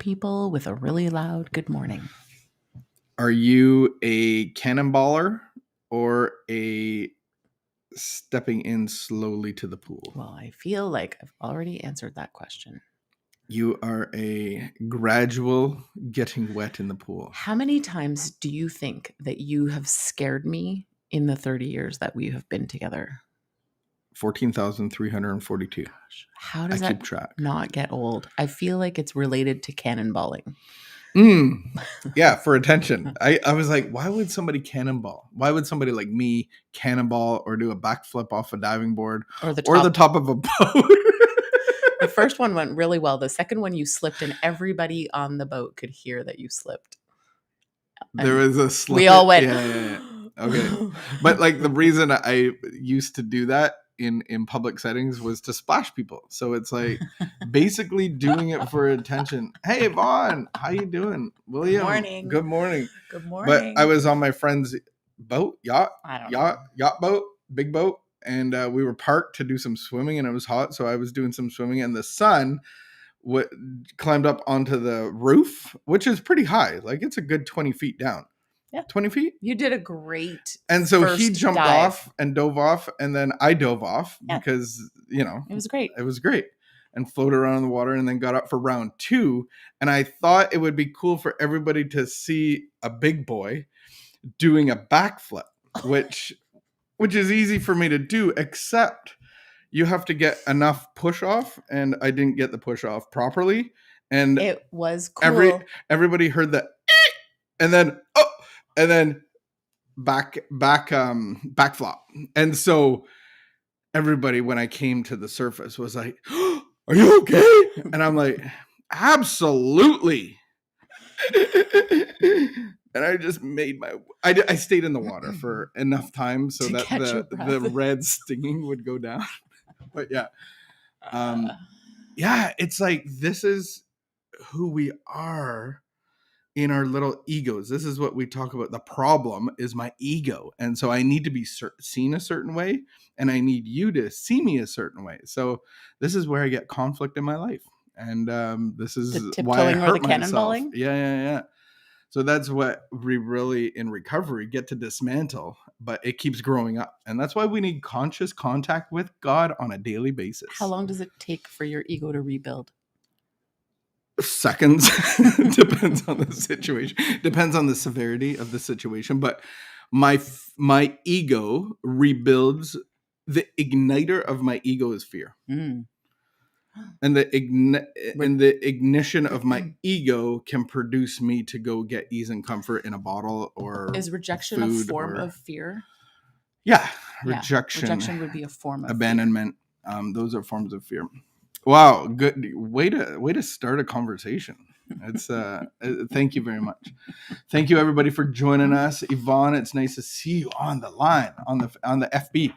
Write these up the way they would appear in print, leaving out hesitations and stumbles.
people with a really loud good morning. Are you a cannonballer or a stepping in slowly to the pool? Well, I feel like I've already answered that question. You are a gradual getting wet in the pool. How many times do you think that you have scared me in the 30 years that we have been together? 14,342. How does I keep that track. not get old? I feel like it's related to cannonballing. Yeah, for attention. I was like, why would somebody cannonball? Why would somebody like me cannonball or do a backflip off a diving board Or the or the top. top of a boat? The first one went really well. The second one you slipped and everybody on the boat could hear that you slipped. There was a slip. We all went. Yeah. Okay. But like the reason I used to do that in public settings was to splash people. So it's like basically doing it for attention. Hey, Vaughn, how you doing? William, morning. Good morning. Good morning. But I was on my friend's boat, yacht boat, big boat. And we were parked to do some swimming and it was hot. So I was doing some swimming and the sun climbed up onto the roof, which is pretty high. Like it's a good 20 feet down. Yeah. 20 feet. You did a great. And so he first jumped dive. off and dove off. And then I dove off because, It was great. It was great. And floated around in the water and then got up for round 2. And I thought it would be cool for everybody to see a big boy doing a backflip, which is easy for me to do, except you have to get enough push off. And I didn't get the push off properly. And it was cool. Everybody heard that. And then back flop. And so everybody, when I came to the surface, was like, oh, are you okay? And I'm like, absolutely. And I just made I stayed in the water for enough time so that the red stinging would go down. But yeah, it's like, this is who we are in our little egos. This is what we talk about. The problem is my ego. And so I need to be seen a certain way and I need you to see me a certain way. So this is where I get conflict in my life. And this is why I hurt myself. Yeah. So that's what we really in recovery get to dismantle, but it keeps growing up. And that's why we need conscious contact with God on a daily basis. How long does it take for your ego to rebuild? Seconds. Depends on the situation, depends on the severity of the situation, but my ego rebuilds. The igniter of my ego is fear. And the ignition of my ego can produce me to go get ease and comfort in a bottle. Or is rejection a form of fear? Yeah, rejection would be a form of abandonment. Those are forms of fear. Wow, good way to start a conversation. It's thank you very much. Thank you everybody for joining us. Yvonne, it's nice to see you on the line on the FB.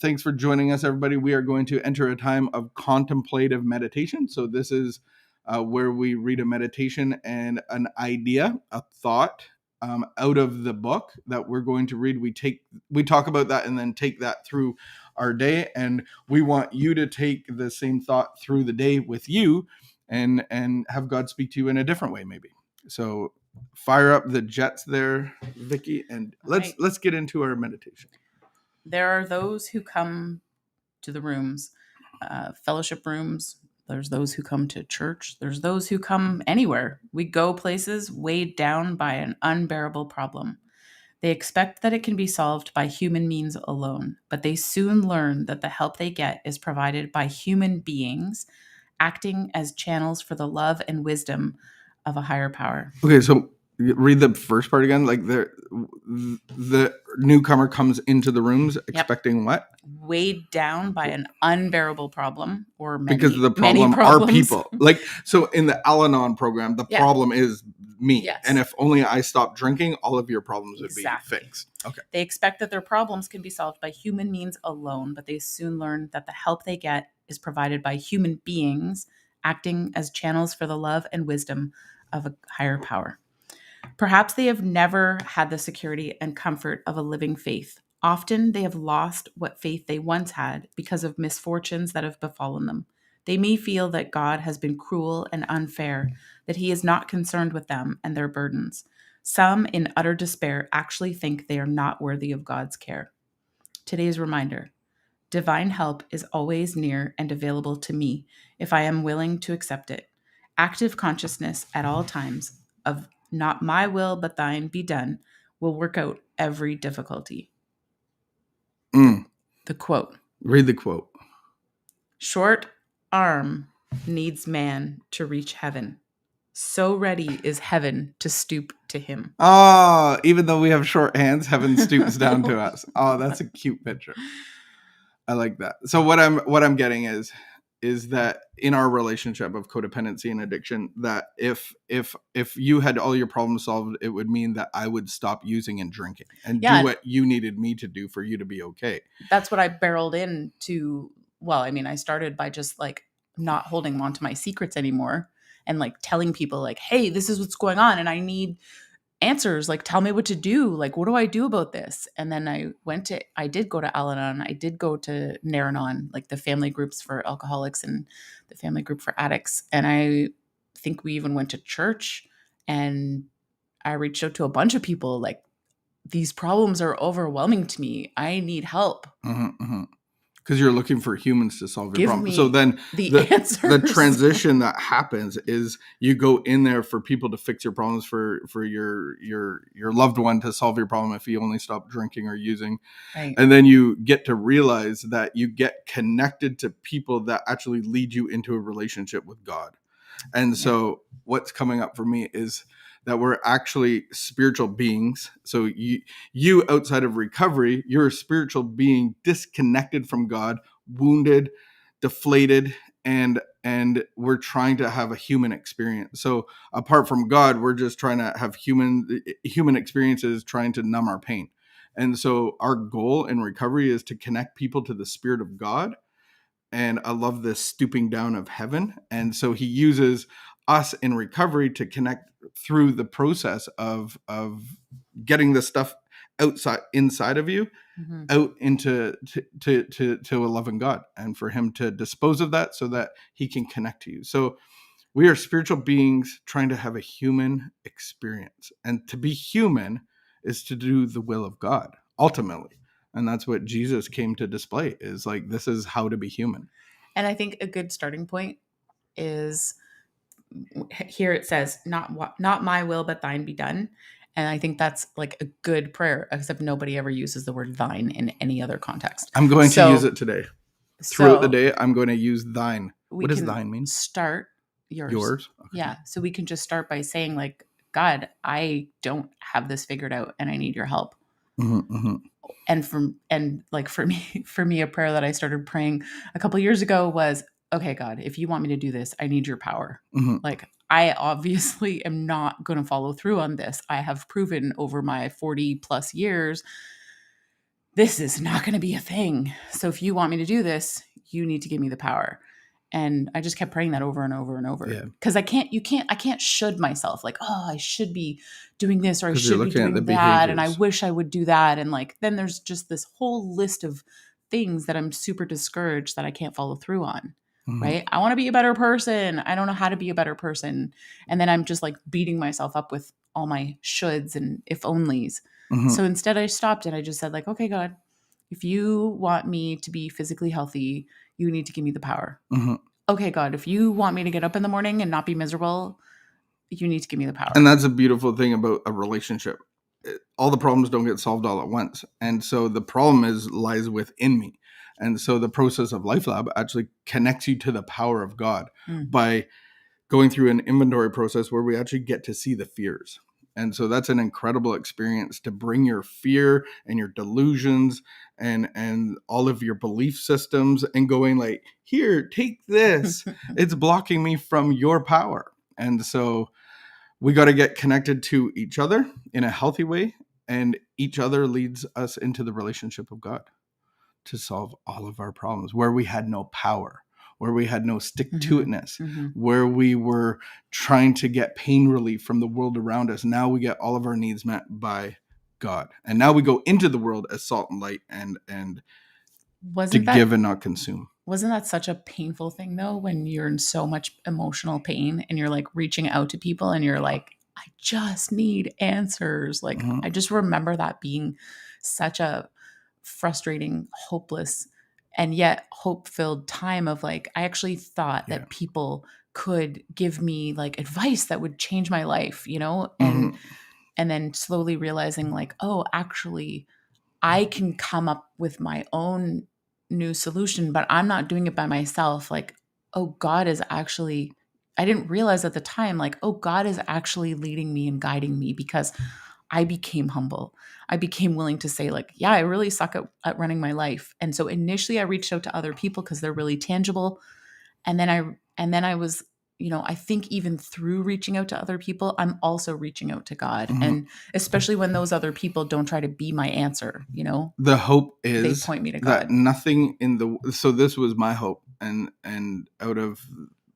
Thanks for joining us, everybody. We are going to enter a time of contemplative meditation. So this is where we read a meditation and an idea, a thought out of the book that we're going to read. We talk about that and then take that through our day, and we want you to take the same thought through the day with you and have God speak to you in a different way, maybe. So fire up the jets there, Vicky, and let's get into our meditation. There are those who come to the rooms, fellowship rooms. There's those who come to church. There's those who come anywhere. We go places weighed down by an unbearable problem. They expect that it can be solved by human means alone, but they soon learn that the help they get is provided by human beings acting as channels for the love and wisdom of a higher power. Okay, so read the first part again. Like the newcomer comes into the rooms expecting what? Weighed down by an unbearable problem, or because the problem are people. Like, so in the Al-Anon program, the problem is me. Yes. And if only I stop drinking, all of your problems would be fixed. Okay. They expect that their problems can be solved by human means alone, but they soon learn that the help they get is provided by human beings acting as channels for the love and wisdom of a higher power. Perhaps they have never had the security and comfort of a living faith. Often they have lost what faith they once had because of misfortunes that have befallen them. They may feel that God has been cruel and unfair. that he is not concerned with them and their burdens. Some, in utter despair, actually think they are not worthy of God's care. Today's reminder: divine help is always near and available to me if I am willing to accept it. Active consciousness at all times of not my will but thine be done will work out every difficulty. Mm. The quote: Read the quote. short arm needs man to reach heaven. So ready is heaven to stoop to him. Oh, even though we have short hands, heaven stoops down to us. Oh, that's a cute picture. I like that. So what I'm getting is that in our relationship of codependency and addiction, that if you had all your problems solved, it would mean that I would stop using and drinking and do what you needed me to do for you to be okay. That's what I barreled into. Well, I mean, I started by just like not holding on to my secrets anymore and like telling people like, hey, this is what's going on and I need answers. Like, tell me what to do. Like, what do I do about this? And then I did go to Al-Anon. I did go to Al-Anon, like the family groups for alcoholics and the family group for addicts. And I think we even went to church, and I reached out to a bunch of people like, these problems are overwhelming to me. I need help. Because you're looking for humans to solve your problem. Me so then the answers. The transition that happens is you go in there for people to fix your problems, for your loved one to solve your problem if you only stop drinking or using. Right. And then you get to realize that you get connected to people that actually lead you into a relationship with God. And so what's coming up for me is that we're actually spiritual beings. So you outside of recovery, you're a spiritual being disconnected from God, wounded, deflated, and we're trying to have a human experience. So apart from God, we're just trying to have human experiences, trying to numb our pain. And so our goal in recovery is to connect people to the Spirit of God. And I love this stooping down of heaven. And so he uses us in recovery to connect through the process of getting the stuff inside of you, out into to a loving God, and for him to dispose of that so that he can connect to you. So we are spiritual beings trying to have a human experience, and to be human is to do the will of God ultimately. And that's what Jesus came to display, is like, this is how to be human. And I think a good starting point is, here it says, not my will, but thine be done. And I think that's like a good prayer, except nobody ever uses the word thine in any other context. I'm going to use it today. Throughout the day, I'm going to use thine. What does thine mean? Start yours. Okay. Yeah. So we can just start by saying like, God, I don't have this figured out and I need your help. And for me, a prayer that I started praying a couple years ago was, okay, God, if you want me to do this, I need your power. Like, I obviously am not going to follow through on this. I have proven over my 40 plus years, this is not going to be a thing. So if you want me to do this, you need to give me the power. And I just kept praying that over and over and over. Because I can't should myself like, oh, I should be doing this, or I should be doing that. Behaviors. And I wish I would do that. And like, then there's just this whole list of things that I'm super discouraged that I can't follow through on. Right. I want to be a better person. I don't know how to be a better person. And then I'm just like beating myself up with all my shoulds and if onlys. So instead I stopped and I just said like, okay, God, if you want me to be physically healthy, you need to give me the power. Okay, God, if you want me to get up in the morning and not be miserable, you need to give me the power. And that's a beautiful thing about a relationship. All the problems don't get solved all at once. And so the problem lies within me. And so the process of LifeLab actually connects you to the power of God by going through an inventory process where we actually get to see the fears. And so that's an incredible experience, to bring your fear and your delusions and all of your belief systems and going like, here, take this. It's blocking me from your power. And so we got to get connected to each other in a healthy way. And each other leads us into the relationship of God to solve all of our problems where we had no power, where we had no stick-to-itness, where we were trying to get pain relief from the world around us. Now we get all of our needs met by God. And now we go into the world as salt and light and Wasn't give that and not consume. wasn't that such a painful thing though, when you're in so much emotional pain and you're like reaching out to people and you're like, I just need answers. Like, Mhm. I just remember that being such a frustrating, hopeless, and yet hope-filled time of like, I actually thought Yeah. that people could give me like advice that would change my life, Mhm. and then slowly realizing like, oh, actually I can come up with my own new solution, but I'm not doing it by myself. Like, oh, God is actually, I didn't realize at the time, like, oh, God is actually leading me and guiding me, because I became humble. I became willing to say, like, yeah, I really suck at running my life. And so initially I reached out to other people because they're really tangible. And then I was, I think even through reaching out to other people, I'm also reaching out to God. Mhm. And especially when those other people don't try to be my answer, The hope they is point me to that God. nothing in the so this was my hope, and out of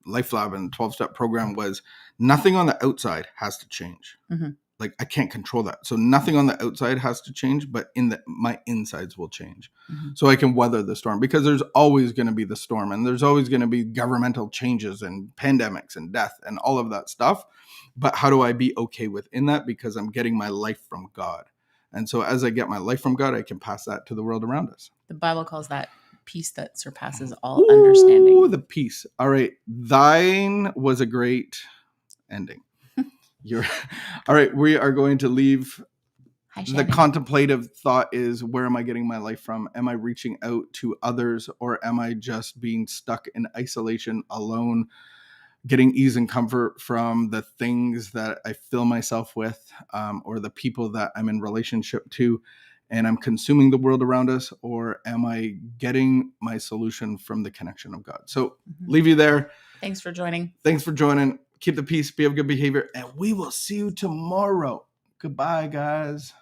LifeLab and 12-step program was nothing on the outside has to change. Mhm. Like I can't control that. So nothing on the outside has to change, but my insides will change. Mhm. So I can weather the storm, because there's always going to be the storm, and there's always going to be governmental changes and pandemics and death and all of that stuff. But how do I be okay within that? Because I'm getting my life from God. And so as I get my life from God, I can pass that to the world around us. The Bible calls that peace that surpasses all Ooh, understanding. the peace. All right. Thine was a great ending. You're all right. We are going to leave. Hi, The Shannon. contemplative thought is, where am I getting my life from? Am I reaching out to others, or am I just being stuck in isolation, alone, getting ease and comfort from the things that I fill myself with, or the people that I'm in relationship to, and I'm consuming the world around us? Or am I getting my solution from the connection of God? So Mhm. leave you there. Thanks for joining. Thanks for joining. Keep the peace, be of good behavior, and we will see you tomorrow. Goodbye, guys.